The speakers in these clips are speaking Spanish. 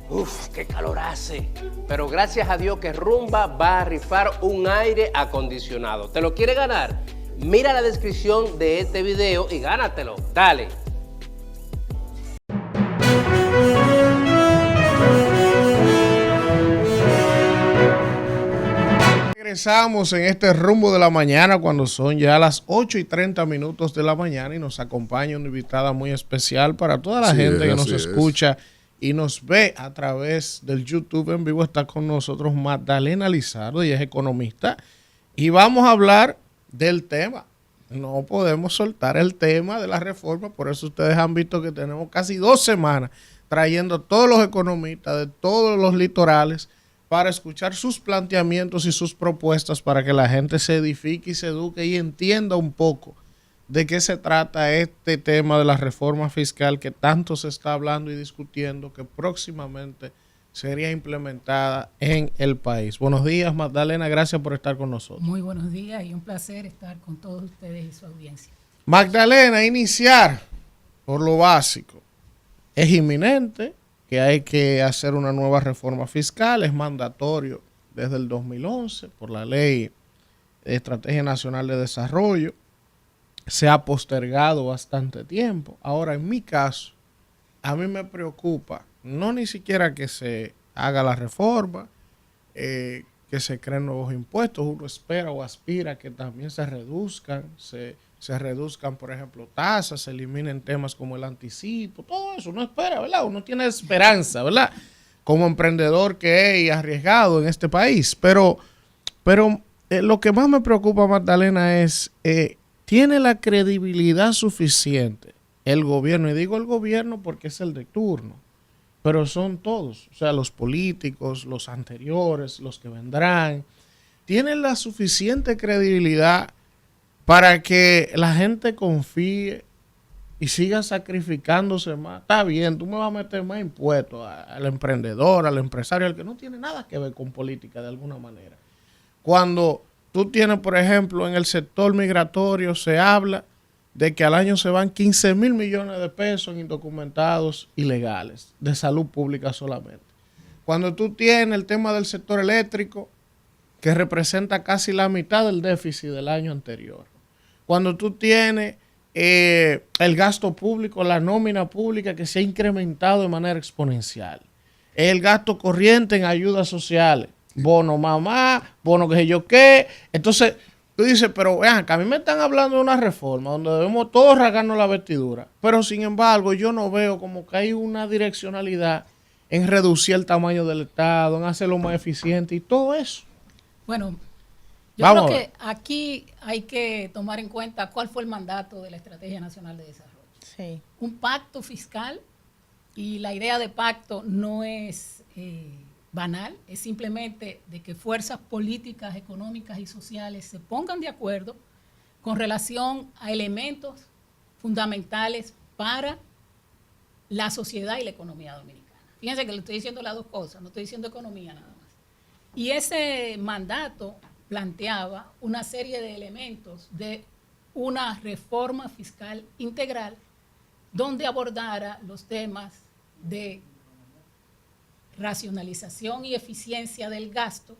Uf, qué calor hace. Pero gracias a Dios que Rumba va a rifar un aire acondicionado. ¿Te lo quiere ganar? Mira la descripción de este video y gánatelo. Dale. Regresamos en este rumbo de la mañana cuando son ya las 8:30 de la mañana y nos acompaña una invitada muy especial para toda la gente que nos escucha y nos ve a través del YouTube en vivo. Está con nosotros Magdalena Lizardo, ella es economista y vamos a hablar del tema. No podemos soltar el tema de la reforma, por eso ustedes han visto que tenemos casi 2 semanas trayendo a todos los economistas de todos los litorales para escuchar sus planteamientos y sus propuestas para que la gente se edifique y se eduque y entienda un poco de qué se trata este tema de la reforma fiscal que tanto se está hablando y discutiendo, que próximamente sería implementada en el país. Buenos días, Magdalena, gracias por estar con nosotros. Muy buenos días y un placer estar con todos ustedes y su audiencia. Magdalena, iniciar por lo básico. Es inminente que hay que hacer una nueva reforma fiscal, es mandatorio desde el 2011 por la Ley de Estrategia Nacional de Desarrollo. Se ha postergado bastante tiempo. Ahora, en mi caso, a mí me preocupa no ni siquiera que se haga la reforma, que se creen nuevos impuestos. Uno espera o aspira que también se reduzcan, se reduzcan, por ejemplo, tasas, se eliminen temas como el anticipo, todo eso. Uno espera, ¿verdad? Uno tiene esperanza, ¿verdad? Como emprendedor que es y arriesgado en este país. Pero lo que más me preocupa, Magdalena, es, ¿tiene la credibilidad suficiente el gobierno? Y digo el gobierno porque es el de turno, pero son todos, o sea, los políticos, los anteriores, los que vendrán, ¿tienen la suficiente credibilidad para que la gente confíe y siga sacrificándose más? Está bien, tú me vas a meter más impuestos al emprendedor, al empresario, al que no tiene nada que ver con política de alguna manera. Cuando tú tienes, por ejemplo, en el sector migratorio se habla de que al año se van 15,000 millones de pesos en indocumentados ilegales, de salud pública solamente. Cuando tú tienes el tema del sector eléctrico, que representa casi la mitad del déficit del año anterior. Cuando tú tienes el gasto público, la nómina pública que se ha incrementado de manera exponencial. El gasto corriente en ayudas sociales, bono mamá, bono que sé yo qué. Entonces, tú dices, pero vean, que a mí me están hablando de una reforma donde debemos todos rasgarnos la vestidura, pero sin embargo yo no veo como que hay una direccionalidad en reducir el tamaño del Estado, en hacerlo más eficiente y todo eso. Bueno, yo creo que aquí hay que tomar en cuenta cuál fue el mandato de la Estrategia Nacional de Desarrollo. Sí. Un pacto fiscal, y la idea de pacto no es banal, es simplemente de que fuerzas políticas, económicas y sociales se pongan de acuerdo con relación a elementos fundamentales para la sociedad y la economía dominicana. Fíjense que le estoy diciendo las dos cosas, no estoy diciendo economía nada más. Y ese mandato planteaba una serie de elementos de una reforma fiscal integral donde abordara los temas de racionalización y eficiencia del gasto,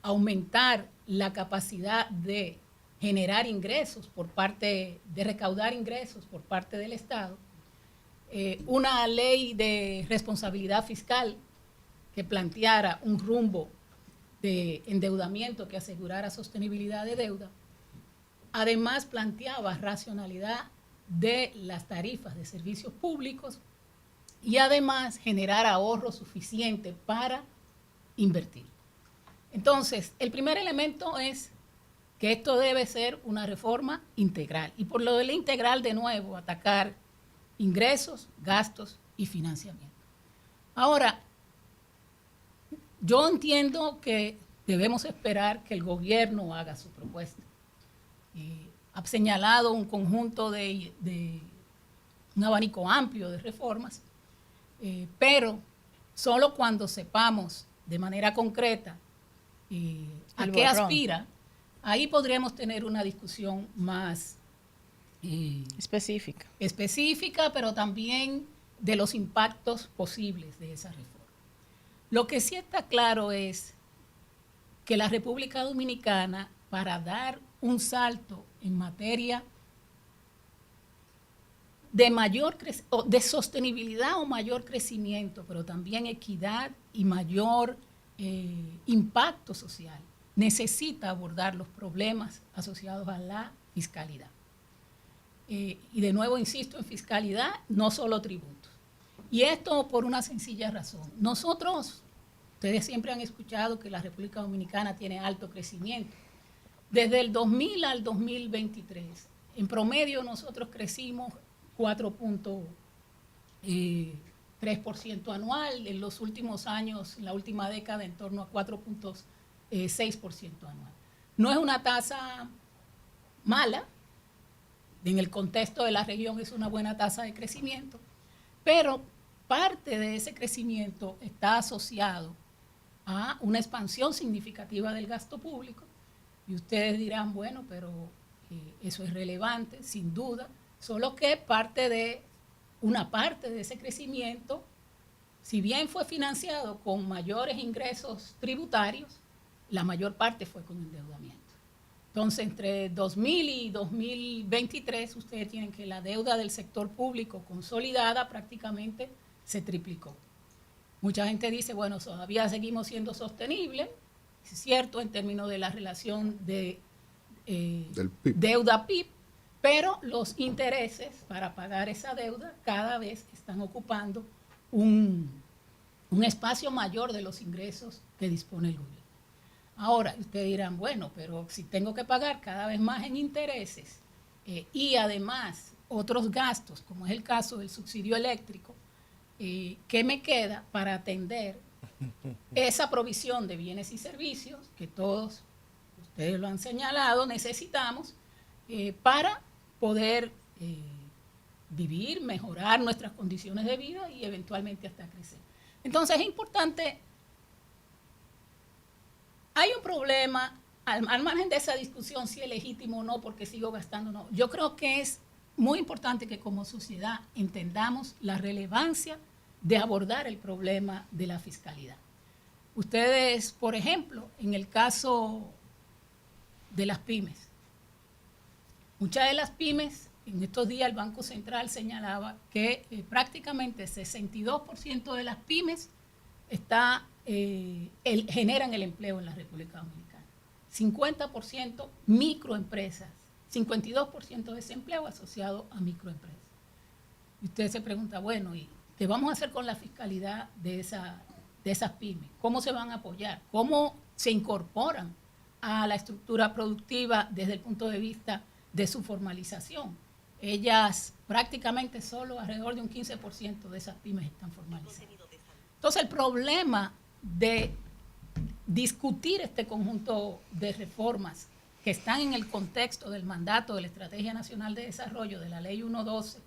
aumentar la capacidad de generar ingresos por parte, de recaudar ingresos por parte del Estado, una ley de responsabilidad fiscal que planteara un rumbo de endeudamiento que asegurara sostenibilidad de deuda. Además, planteaba racionalidad de las tarifas de servicios públicos y además generar ahorro suficiente para invertir. Entonces, el primer elemento es que esto debe ser una reforma integral. Y por lo de la integral, de nuevo, atacar ingresos, gastos y financiamiento. Ahora, yo entiendo que debemos esperar que el gobierno haga su propuesta. Ha señalado un conjunto de un abanico amplio de reformas, pero solo cuando sepamos de manera concreta a qué aspira, ahí podríamos tener una discusión más específica, pero también de los impactos posibles de esa reforma. Lo que sí está claro es que la República Dominicana, para dar un salto en materia de sostenibilidad o mayor crecimiento, pero también equidad y mayor impacto social, necesita abordar los problemas asociados a la fiscalidad. Y de nuevo insisto en fiscalidad, no solo tributos. Y esto por una sencilla razón. Ustedes siempre han escuchado que la República Dominicana tiene alto crecimiento. Desde el 2000 al 2023, en promedio nosotros crecimos 4.3% anual, en los últimos años, en la última década, en torno a 4.6% anual. No es una tasa mala, en el contexto de la región es una buena tasa de crecimiento, pero parte de ese crecimiento está asociado a una expansión significativa del gasto público. Y ustedes dirán, bueno, pero eso es relevante, sin duda, solo que una parte de ese crecimiento, si bien fue financiado con mayores ingresos tributarios, la mayor parte fue con endeudamiento. Entonces, entre 2000 y 2023, ustedes tienen que la deuda del sector público consolidada prácticamente se triplicó. Mucha gente dice, bueno, todavía seguimos siendo sostenibles, es cierto, en términos de la relación de deuda-PIB, pero los intereses para pagar esa deuda cada vez están ocupando un espacio mayor de los ingresos que dispone el gobierno. Ahora, ustedes dirán, bueno, pero si tengo que pagar cada vez más en intereses y además otros gastos, como es el caso del subsidio eléctrico, ¿qué me queda para atender esa provisión de bienes y servicios que todos ustedes lo han señalado, necesitamos para poder vivir, mejorar nuestras condiciones de vida y eventualmente hasta crecer? Entonces es importante, hay un problema, al margen de esa discusión si es legítimo o no, porque sigo gastando o no, yo creo que es muy importante que como sociedad entendamos la relevancia de abordar el problema de la fiscalidad. Ustedes, por ejemplo, en el caso de las pymes, muchas de las pymes, en estos días el Banco Central señalaba que prácticamente 62% de las pymes generan el empleo en la República Dominicana. 50% microempresas, 52% de desempleo asociado a microempresas. Y usted se pregunta, bueno, ¿y qué vamos a hacer con la fiscalidad de esas pymes? ¿Cómo se van a apoyar? ¿Cómo se incorporan a la estructura productiva desde el punto de vista de su formalización? Ellas prácticamente solo alrededor de un 15% de esas pymes están formalizadas. Entonces el problema de discutir este conjunto de reformas que están en el contexto del mandato de la Estrategia Nacional de Desarrollo de la Ley 112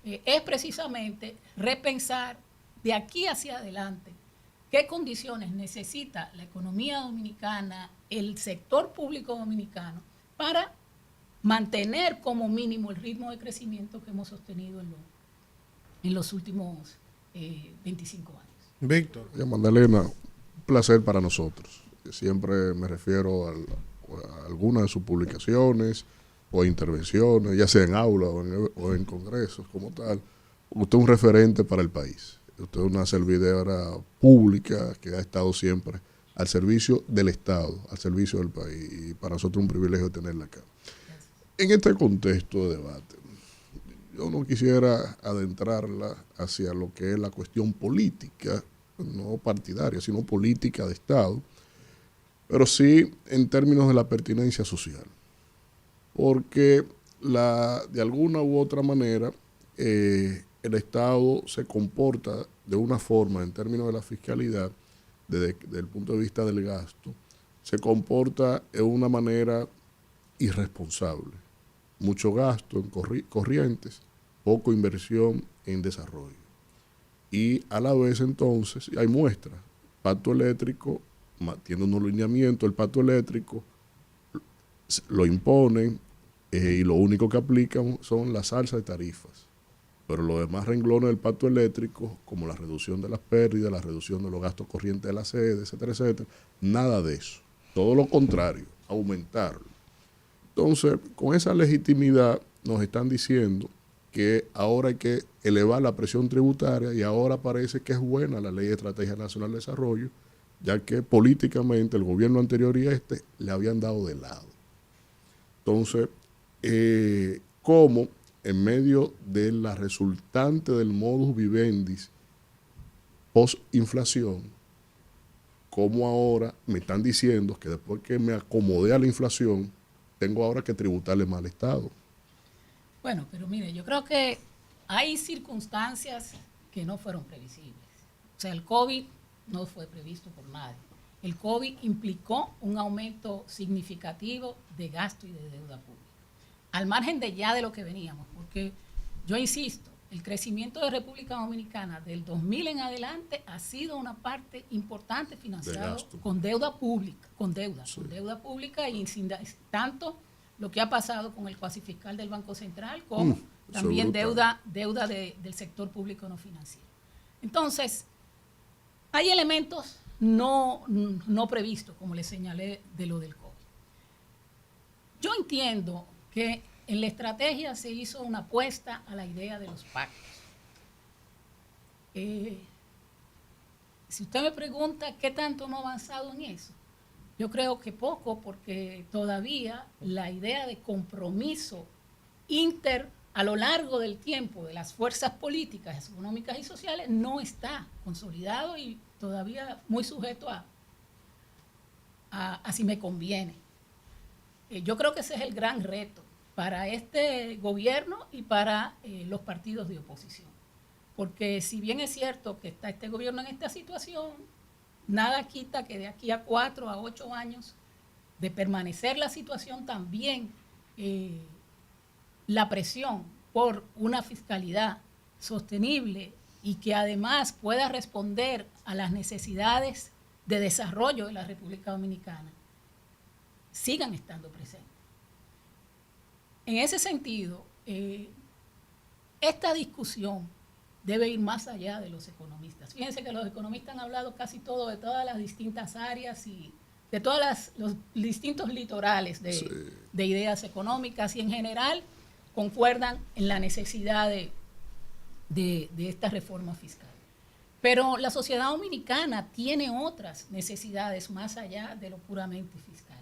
es precisamente repensar de aquí hacia adelante qué condiciones necesita la economía dominicana, el sector público dominicano, para mantener como mínimo el ritmo de crecimiento que hemos sostenido en los últimos 25 años. Víctor. Magdalena, un placer para nosotros. Siempre me refiero a algunas de sus publicaciones o intervenciones, ya sea en aula o en congresos como tal. Usted es un referente para el país. Usted es una servidora pública que ha estado siempre al servicio del Estado, al servicio del país. Y para nosotros es un privilegio tenerla acá. En este contexto de debate, yo no quisiera adentrarla hacia lo que es la cuestión política, no partidaria, sino política de Estado, pero sí en términos de la pertinencia social. Porque de alguna u otra manera el Estado se comporta de una forma en términos de la fiscalidad, desde el punto de vista del gasto, se comporta de una manera irresponsable. Mucho gasto en corrientes, poco inversión en desarrollo. Y a la vez entonces, hay muestras, pacto eléctrico, tiene unos lineamientos, el pacto eléctrico lo imponen y lo único que aplican son las alzas de tarifas. Pero los demás renglones del pacto eléctrico, como la reducción de las pérdidas, la reducción de los gastos corrientes de la sede, etcétera, etcétera, nada de eso. Todo lo contrario, aumentarlo. Entonces, con esa legitimidad nos están diciendo que ahora hay que elevar la presión tributaria y ahora parece que es buena la Ley de Estrategia Nacional de Desarrollo, ya que políticamente el gobierno anterior y le habían dado de lado. Entonces, ¿cómo en medio de la resultante del modus vivendi post-inflación, cómo ahora me están diciendo que después que me acomodé a la inflación, tengo ahora que tributarle más al Estado? Bueno, pero mire, yo creo que hay circunstancias que no fueron previsibles. O sea, el COVID no fue previsto por nadie. El COVID implicó un aumento significativo de gasto y de deuda pública, al margen de ya de lo que veníamos, porque yo insisto, el crecimiento de República Dominicana del 2000 en adelante ha sido una parte importante financiado con deuda pública, con deuda pública y sin tanto lo que ha pasado con el cuasi fiscal del Banco Central como también deuda del sector público no financiero. Entonces, hay elementos no previstos, como les señalé, de lo del COVID. Yo entiendo que en la estrategia se hizo una apuesta a la idea de los pactos. Si usted me pregunta qué tanto hemos avanzado en eso, yo creo que poco, porque todavía la idea de compromiso a lo largo del tiempo de las fuerzas políticas, económicas y sociales no está consolidado y todavía muy sujeto a si me conviene. Yo creo que ese es el gran reto para este gobierno y para los partidos de oposición. Porque si bien es cierto que está este gobierno en esta situación, nada quita que de aquí a 4 a 8 años de permanecer la situación también la presión por una fiscalidad sostenible y que además pueda responder a las necesidades de desarrollo de la República Dominicana sigan estando presentes. En ese sentido, esta discusión debe ir más allá de los economistas. Fíjense que los economistas han hablado casi todo de todas las distintas áreas y de todos los distintos litorales de ideas económicas y en general concuerdan en la necesidad de esta reforma fiscal. Pero la sociedad dominicana tiene otras necesidades más allá de lo puramente fiscal,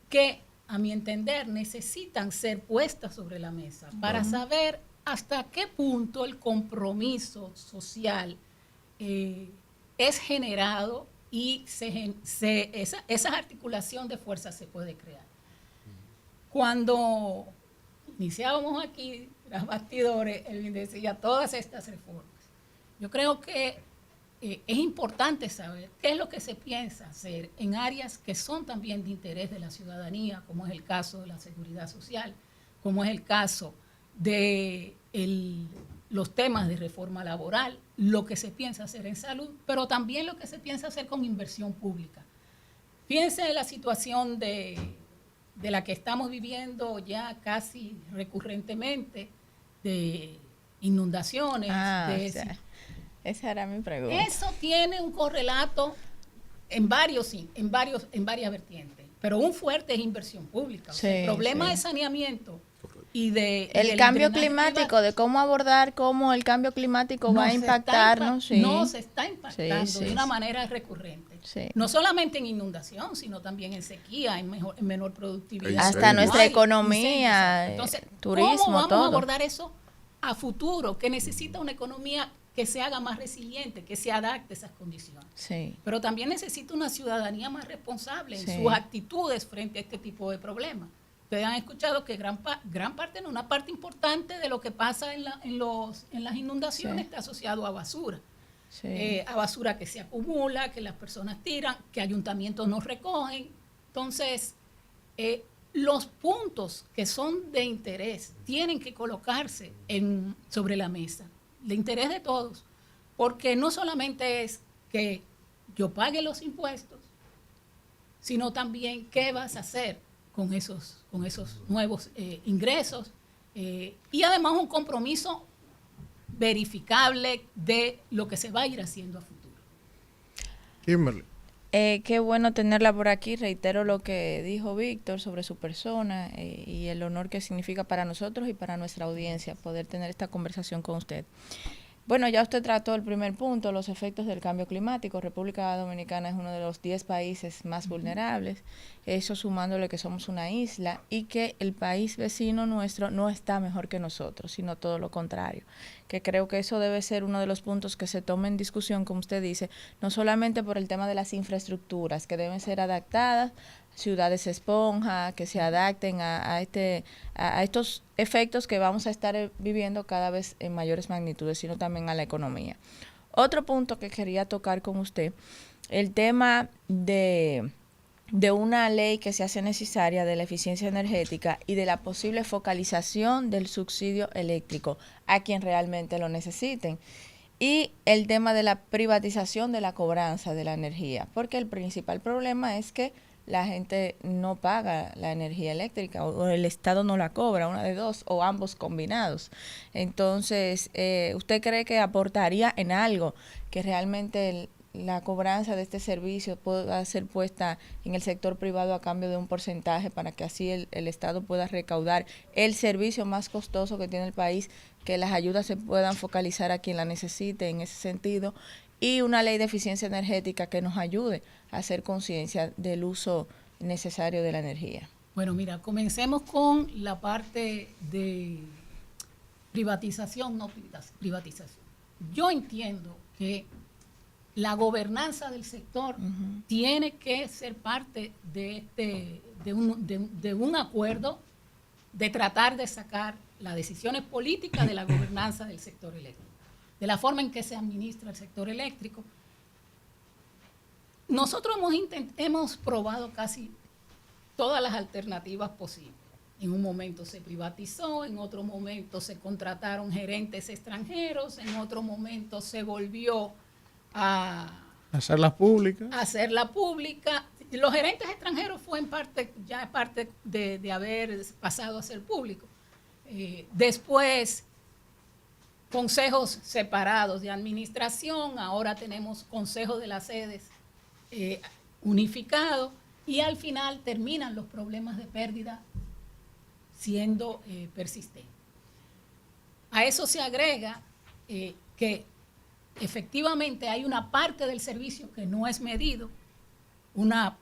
que a mi entender necesitan ser puestas sobre la mesa para saber hasta qué punto el compromiso social es generado y esa articulación de fuerzas se puede crear. Cuando iniciábamos aquí tras bastidores, Elvin decía todas estas reformas. Yo creo que es importante saber qué es lo que se piensa hacer en áreas que son también de interés de la ciudadanía, como es el caso de la seguridad social, como es el caso de los temas de reforma laboral, lo que se piensa hacer en salud, pero también lo que se piensa hacer con inversión pública. Fíjense en la situación de la que estamos viviendo ya casi recurrentemente, de inundaciones. Esa era mi pregunta. Eso tiene un correlato en varias vertientes, pero un fuerte es inversión pública. O sea, el problema de saneamiento y el cambio climático, de cómo abordar cómo el cambio climático va a impactarnos. Nos está impactando de una manera recurrente. No solamente en inundación, sino también en sequía, en menor productividad. Hasta nuestra economía, entonces, turismo, ¿cómo vamos todo. a abordar eso a futuro? Que necesita una economía que se haga más resiliente, que se adapte a esas condiciones. Pero también necesita una ciudadanía más responsable en sus actitudes frente a este tipo de problemas. Ustedes han escuchado que gran parte, una parte importante de lo que pasa en las inundaciones está asociado a basura. A basura que se acumula, que las personas tiran, que ayuntamientos no recogen. Entonces, los puntos que son de interés tienen que colocarse sobre la mesa, de interés de todos, porque no solamente es que yo pague los impuestos, sino también qué vas a hacer con esos nuevos ingresos y además un compromiso verificable de lo que se va a ir haciendo a futuro. Kimberly. Qué bueno tenerla por aquí. Reitero lo que dijo Víctor sobre su persona y el honor que significa para nosotros y para nuestra audiencia poder tener esta conversación con usted. Bueno, ya usted trató el primer punto, los efectos del cambio climático. República Dominicana es uno de los 10 países más vulnerables, eso sumándole que somos una isla y que el país vecino nuestro no está mejor que nosotros, sino todo lo contrario. Que creo que eso debe ser uno de los puntos que se tome en discusión, como usted dice, no solamente por el tema de las infraestructuras, que deben ser adaptadas, ciudades esponja, que se adapten a estos efectos que vamos a estar viviendo cada vez en mayores magnitudes, sino también a la economía. Otro punto que quería tocar con usted, el tema de una ley que se hace necesaria de la eficiencia energética y de la posible focalización del subsidio eléctrico a quien realmente lo necesiten. Y el tema de la privatización de la cobranza de la energía, porque el principal problema es que la gente no paga la energía eléctrica o el Estado no la cobra, una de dos o ambos combinados. Entonces, ¿usted cree que aportaría en algo que realmente la cobranza de este servicio pueda ser puesta en el sector privado a cambio de un porcentaje para que así el Estado pueda recaudar el servicio más costoso que tiene el país, que las ayudas se puedan focalizar a quien la necesite en ese sentido? Y una ley de eficiencia energética que nos ayude a hacer conciencia del uso necesario de la energía. Bueno, mira, comencemos con la parte de privatización, no privatización. Yo entiendo que la gobernanza del sector tiene que ser parte de un acuerdo de tratar de sacar las decisiones políticas de la gobernanza del sector eléctrico, de la forma en que se administra el sector eléctrico. Nosotros hemos probado casi todas las alternativas posibles. En un momento se privatizó, en otro momento se contrataron gerentes extranjeros, en otro momento se volvió a hacerla pública. Los gerentes extranjeros fue parte de haber pasado a ser público. Después, consejos separados de administración, ahora tenemos consejos de las sedes unificados y al final terminan los problemas de pérdida siendo persistentes. A eso se agrega que efectivamente hay una parte del servicio que no es medido, una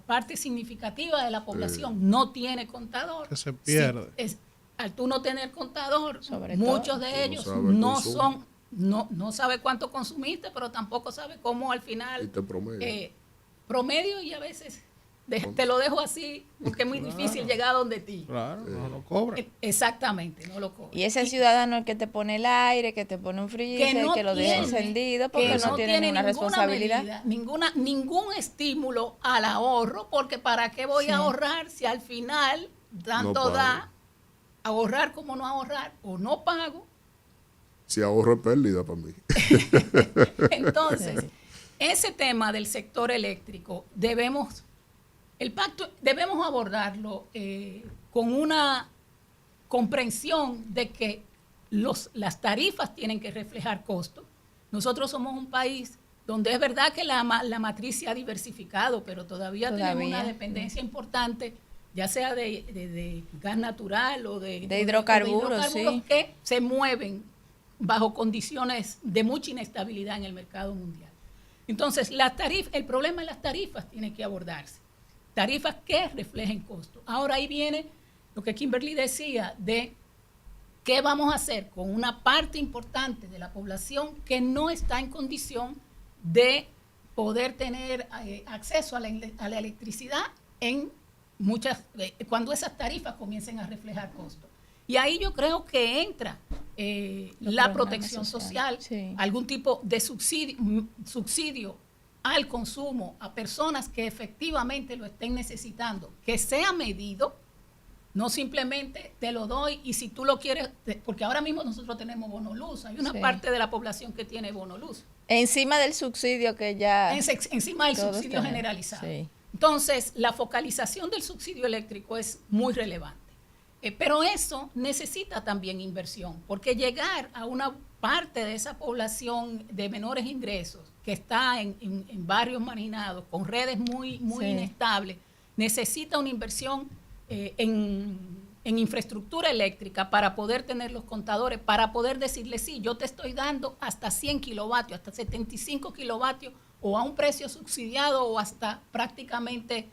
parte significativa de la población no tiene contador. Que se pierde. Al tú no tener contador, Sobre muchos todo, de ellos no sabe cuánto consumiste, pero tampoco sabe cómo al final Y te promedio. Promedio, y a veces te lo dejo así porque es muy difícil llegar a donde ti. Claro, no lo cobra. Exactamente, no lo cobra. Y ese ciudadano el que te pone el aire, que te pone un freezer, que lo deja encendido, porque no tiene ninguna responsabilidad. Medida, ningún estímulo al ahorro, porque ¿para qué voy a ahorrar si al final tanto da ahorrar como no ahorrar o no pago? Si ahorro es pérdida para mí. Entonces, ese tema del sector eléctrico debemos abordarlo con una comprensión de que las tarifas tienen que reflejar costos. Nosotros somos un país donde es verdad que la matriz se ha diversificado, pero todavía tenemos una dependencia importante, ya sea de gas natural o de hidrocarburos, sí, que se mueven bajo condiciones de mucha inestabilidad en el mercado mundial. Entonces, el problema de las tarifas tiene que abordarse. Tarifas que reflejen costos. Ahora ahí viene lo que Kimberly decía de qué vamos a hacer con una parte importante de la población que no está en condición de poder tener acceso a la electricidad cuando esas tarifas comiencen a reflejar costos. Y ahí yo creo que entra la protección social, sí, algún tipo de subsidio al consumo a personas que efectivamente lo estén necesitando, que sea medido, no simplemente te lo doy y si tú lo quieres, porque ahora mismo nosotros tenemos bono luz, hay una parte de la población que tiene bono luz. Encima del subsidio que ya... Encima del subsidio generalizado. Sí. Entonces, la focalización del subsidio eléctrico es muy relevante. Pero eso necesita también inversión, porque llegar a una parte de esa población de menores ingresos que está en barrios marginados, con redes muy inestables, necesita una inversión en infraestructura eléctrica para poder tener los contadores, para poder decirle, sí, yo te estoy dando hasta 100 kilovatios, hasta 75 kilovatios, o a un precio subsidiado, o hasta prácticamente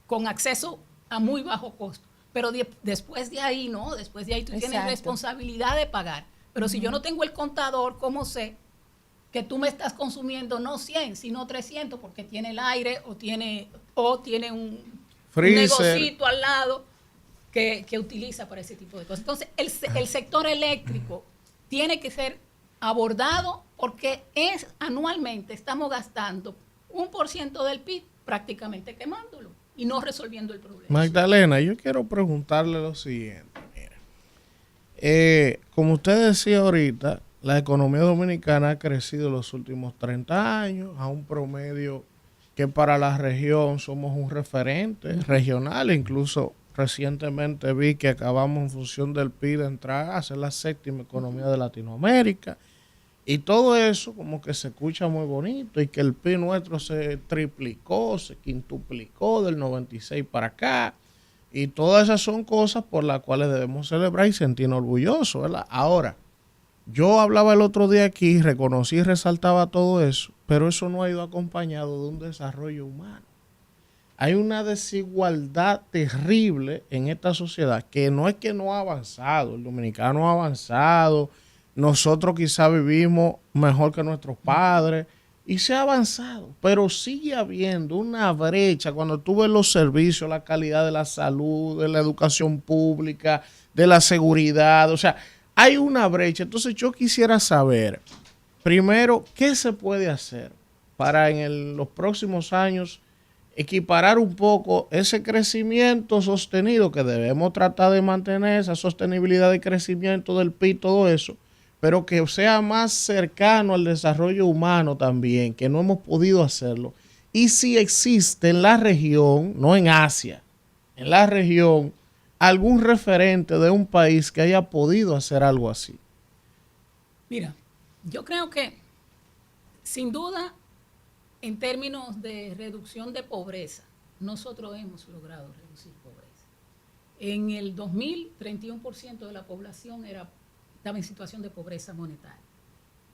con acceso a muy bajo costo. Pero después de ahí, ¿no? Después de ahí tú tienes responsabilidad de pagar. Pero si yo no tengo el contador, ¿cómo sé que tú me estás consumiendo no 100, sino 300, porque tiene el aire o tiene un negocito al lado que utiliza para ese tipo de cosas? Entonces, el sector eléctrico tiene que ser abordado, porque anualmente estamos gastando 1% del PIB prácticamente quemándolo y no resolviendo el problema. Magdalena, yo quiero preguntarle lo siguiente. Mire, como usted decía ahorita, la economía dominicana ha crecido los últimos 30 años a un promedio que para la región somos un referente regional. Incluso recientemente vi que acabamos, en función del PIB, de entrar a ser la 7ª economía de Latinoamérica. Y todo eso como que se escucha muy bonito, y que el PIB nuestro se triplicó, se quintuplicó del 96 para acá. Y todas esas son cosas por las cuales debemos celebrar y sentirnos orgullosos, ¿verdad? Ahora, yo hablaba el otro día aquí, reconocí y resaltaba todo eso, pero eso no ha ido acompañado de un desarrollo humano. Hay una desigualdad terrible en esta sociedad, que no es que no ha avanzado, el dominicano ha avanzado, nosotros quizá vivimos mejor que nuestros padres y se ha avanzado, pero sigue habiendo una brecha cuando tú ves los servicios, la calidad de la salud, de la educación pública, de la seguridad, o sea, hay una brecha. Entonces yo quisiera saber, primero, ¿qué se puede hacer para en los próximos años equiparar un poco ese crecimiento sostenido que debemos tratar de mantener, esa sostenibilidad de crecimiento del PIB, todo eso, pero que sea más cercano al desarrollo humano también, que no hemos podido hacerlo? Y si existe en la región, no en Asia, en la región, algún referente de un país que haya podido hacer algo así. Mira, yo creo que, sin duda, en términos de reducción de pobreza, nosotros hemos logrado reducir pobreza. En el 2000, 31% de la población estaba en situación de pobreza monetaria.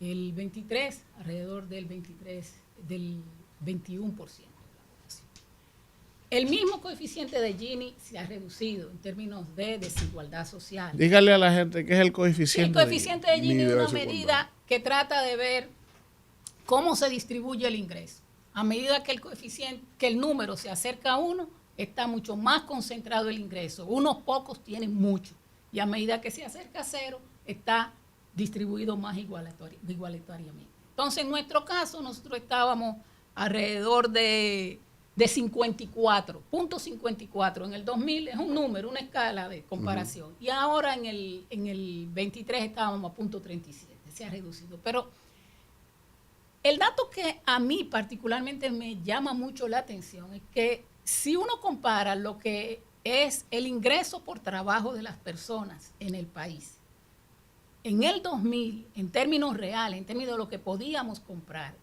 El 23, alrededor del 21% de la población. El mismo coeficiente de Gini se ha reducido en términos de desigualdad social. Dígale a la gente qué es el coeficiente. El coeficiente de Gini es una medida que trata de ver cómo se distribuye el ingreso. A medida que el número se acerca a 1, está mucho más concentrado el ingreso. Unos pocos tienen mucho. Y a medida que se acerca a 0, está distribuido más igualitariamente. Entonces, en nuestro caso, nosotros estábamos alrededor de 54, en el 2000 es un número, una escala de comparación. Y ahora en el 23 estábamos a .37, se ha reducido. Pero el dato que a mí particularmente me llama mucho la atención es que si uno compara lo que es el ingreso por trabajo de las personas en el país, en el 2000, en términos reales, en términos de lo que podíamos compara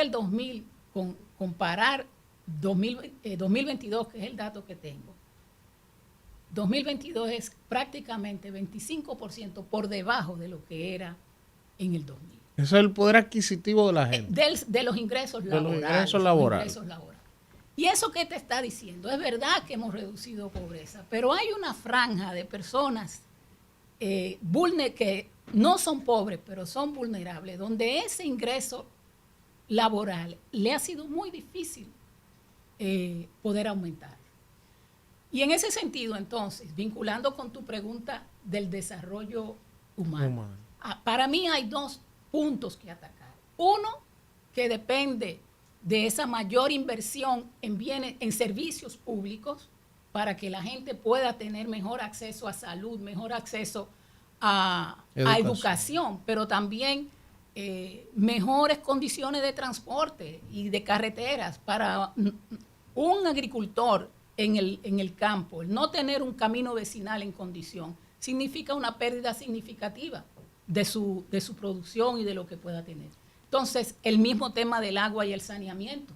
el 2000 con comparar 2022, que es el dato que tengo. 2022 es prácticamente 25% por debajo de lo que era en el 2000. Eso es el poder adquisitivo de la gente. De los ingresos laborales. ¿Y eso qué te está diciendo? Es verdad que hemos reducido pobreza, pero hay una franja de personas que no son pobres, pero son vulnerables, donde ese ingreso laboral le ha sido muy difícil poder aumentar. Y en ese sentido, entonces, vinculando con tu pregunta del desarrollo humano, para mí hay 2 puntos que atacar. Uno, que depende de esa mayor inversión en bienes, en servicios públicos, para que la gente pueda tener mejor acceso a salud, mejor acceso a educación, pero también mejores condiciones de transporte y de carreteras para un agricultor en el campo, el no tener un camino vecinal en condición, significa una pérdida significativa de su producción y de lo que pueda tener. Entonces, el mismo tema del agua y el saneamiento.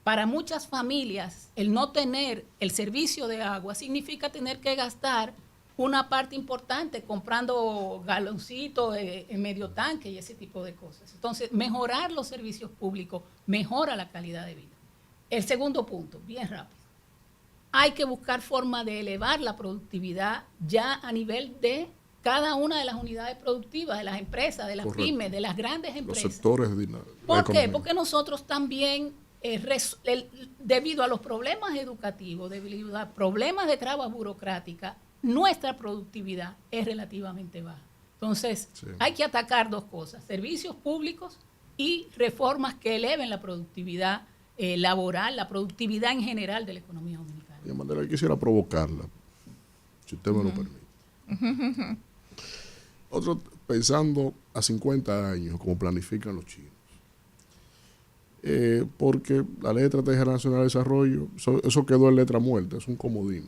Para muchas familias, el no tener el servicio de agua significa tener que gastar una parte importante comprando galoncitos en medio tanque y ese tipo de cosas. Entonces, mejorar los servicios públicos mejora la calidad de vida. El segundo punto, bien rápido. Hay que buscar forma de elevar la productividad ya a nivel de cada una de las unidades productivas, de las empresas, de las pymes, de las grandes empresas. Los sectores dinámicos. ¿Por qué? Porque nosotros también, debido a los problemas educativos, debido a problemas de trabas burocráticas, nuestra productividad es relativamente baja. Entonces, hay que atacar dos cosas, servicios públicos y reformas que eleven la productividad laboral, la productividad en general de la economía dominicana. De manera que quisiera provocarla, si usted me lo permite. Otro, pensando a 50 años, como planifican los chinos. Porque la Ley de Estrategia Nacional de Desarrollo, eso quedó en letra muerta, es un comodín.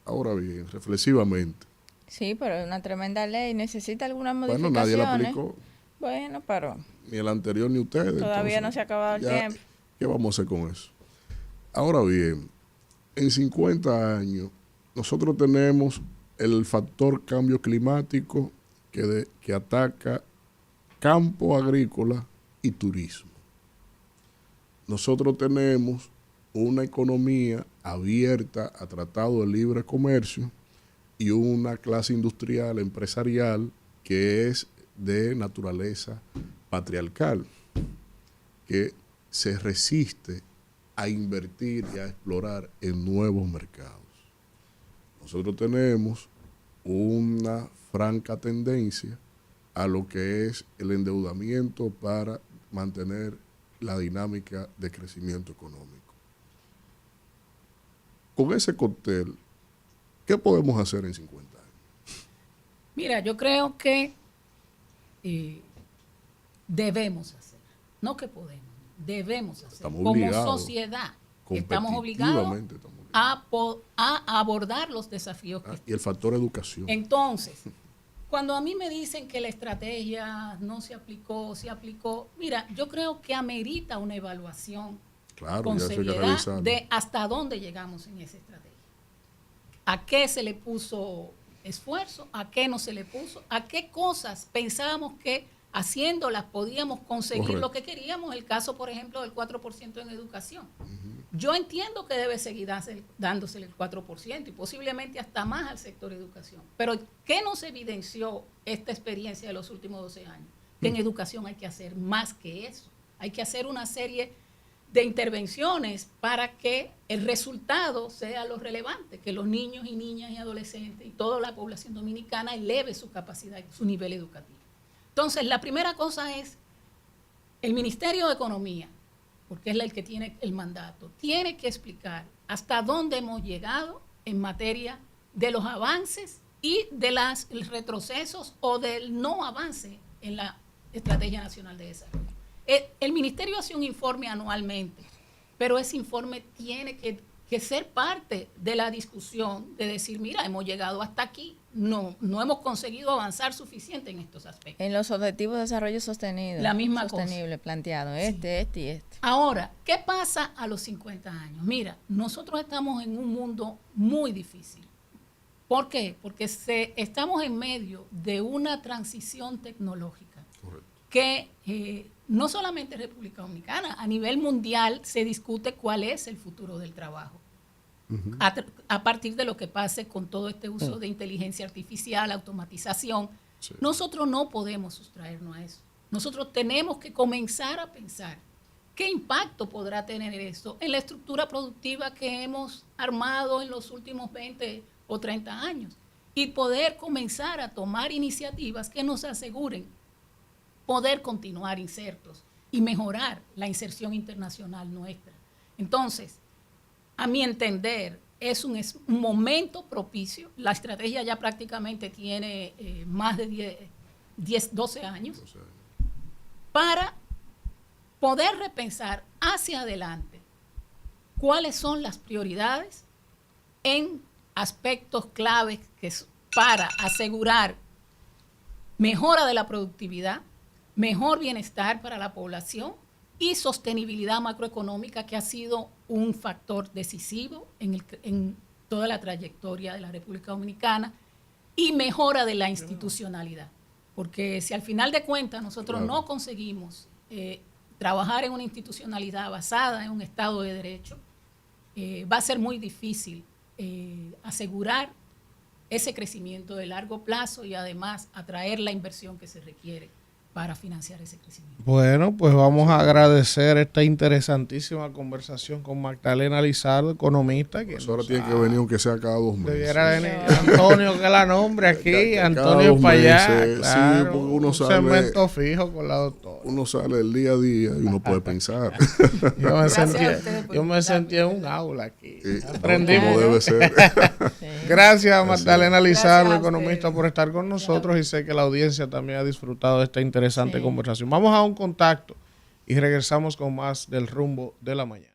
Ahora bien, reflexivamente. Sí, pero es una tremenda ley, necesita algunas modificaciones. Bueno, nadie la aplicó. Bueno, pero... Ni el anterior ni ustedes. Todavía entonces, no se ha acabado el tiempo. ¿Qué vamos a hacer con eso? Ahora bien, en 50 años, nosotros tenemos el factor cambio climático que ataca campo agrícola y turismo. Nosotros tenemos una economía abierta a tratado de libre comercio y una clase industrial, empresarial, que es de naturaleza patriarcal, que se resiste a invertir y a explorar en nuevos mercados. Nosotros tenemos una franca tendencia a lo que es el endeudamiento para mantener la dinámica de crecimiento económico. Con ese cóctel, ¿qué podemos hacer en 50 años? Mira, yo creo que debemos hacer, no que podemos, debemos hacer. Estamos como obligados, sociedad. Estamos obligados a abordar los desafíos que y el factor educación. Entonces, cuando a mí me dicen que la estrategia no se aplicó, mira, yo creo que amerita una evaluación con seriedad de hasta dónde llegamos en esa estrategia. ¿A qué se le puso esfuerzo? ¿A qué no se le puso? ¿A qué cosas pensábamos que haciéndolas podíamos conseguir lo que queríamos? El caso, por ejemplo, del 4% en educación. Yo entiendo que debe seguir dándose el 4% y posiblemente hasta más al sector educación. Pero ¿qué nos evidenció esta experiencia de los últimos 12 años? Que en educación hay que hacer más que eso. Hay que hacer una serie de intervenciones para que el resultado sea lo relevante, que los niños y niñas y adolescentes y toda la población dominicana eleve su capacidad, su nivel educativo. Entonces, la primera cosa es el Ministerio de Economía, porque es el que tiene el mandato, tiene que explicar hasta dónde hemos llegado en materia de los avances y de los retrocesos o del no avance en la Estrategia Nacional de Desarrollo. El Ministerio hace un informe anualmente, pero ese informe tiene que ser parte de la discusión de decir, mira, hemos llegado hasta aquí, no hemos conseguido avanzar suficiente en estos aspectos. En los objetivos de desarrollo sostenido. La misma sostenible cosa. Planteado, este y este. Ahora, ¿qué pasa a los 50 años? Mira, nosotros estamos en un mundo muy difícil. ¿Por qué? Porque estamos en medio de una transición tecnológica. Correcto. Que no solamente en República Dominicana, a nivel mundial se discute cuál es el futuro del trabajo. A partir de lo que pase con todo este uso de inteligencia artificial, automatización, nosotros no podemos sustraernos a eso. Nosotros tenemos que comenzar a pensar qué impacto podrá tener eso en la estructura productiva que hemos armado en los últimos 20 o 30 años y poder comenzar a tomar iniciativas que nos aseguren poder continuar insertos y mejorar la inserción internacional nuestra. Entonces, a mi entender, es un momento propicio. La estrategia ya prácticamente tiene más de 12 años para poder repensar hacia adelante cuáles son las prioridades en aspectos claves que es para asegurar mejora de la productividad, mejor bienestar para la población y sostenibilidad macroeconómica, que ha sido un factor decisivo en toda la trayectoria de la República Dominicana, y mejora de la institucionalidad. Porque si al final de cuentas nosotros no conseguimos trabajar en una institucionalidad basada en un Estado de Derecho, va a ser muy difícil asegurar ese crecimiento de largo plazo y además atraer la inversión que se requiere para financiar ese crecimiento. Bueno, pues vamos a agradecer esta interesantísima conversación con Magdalena Lizardo, economista. Que ahora tiene que venir aunque sea cada 2 meses. Debiera venir Antonio, que la nombre aquí, Antonio para allá. Claro, sí, porque uno un sale, segmento fijo con la doctora. Uno sale el día a día y uno puede pensar. Yo me sentía en un aula aquí. Sí, Aprendimos. como debe ser. Gracias a Magdalena Lizardo, Gracias a economista, por estar con nosotros, y sé que la audiencia también ha disfrutado de esta interesante conversación. Vamos a un contacto y regresamos con más del Rumbo de la Mañana.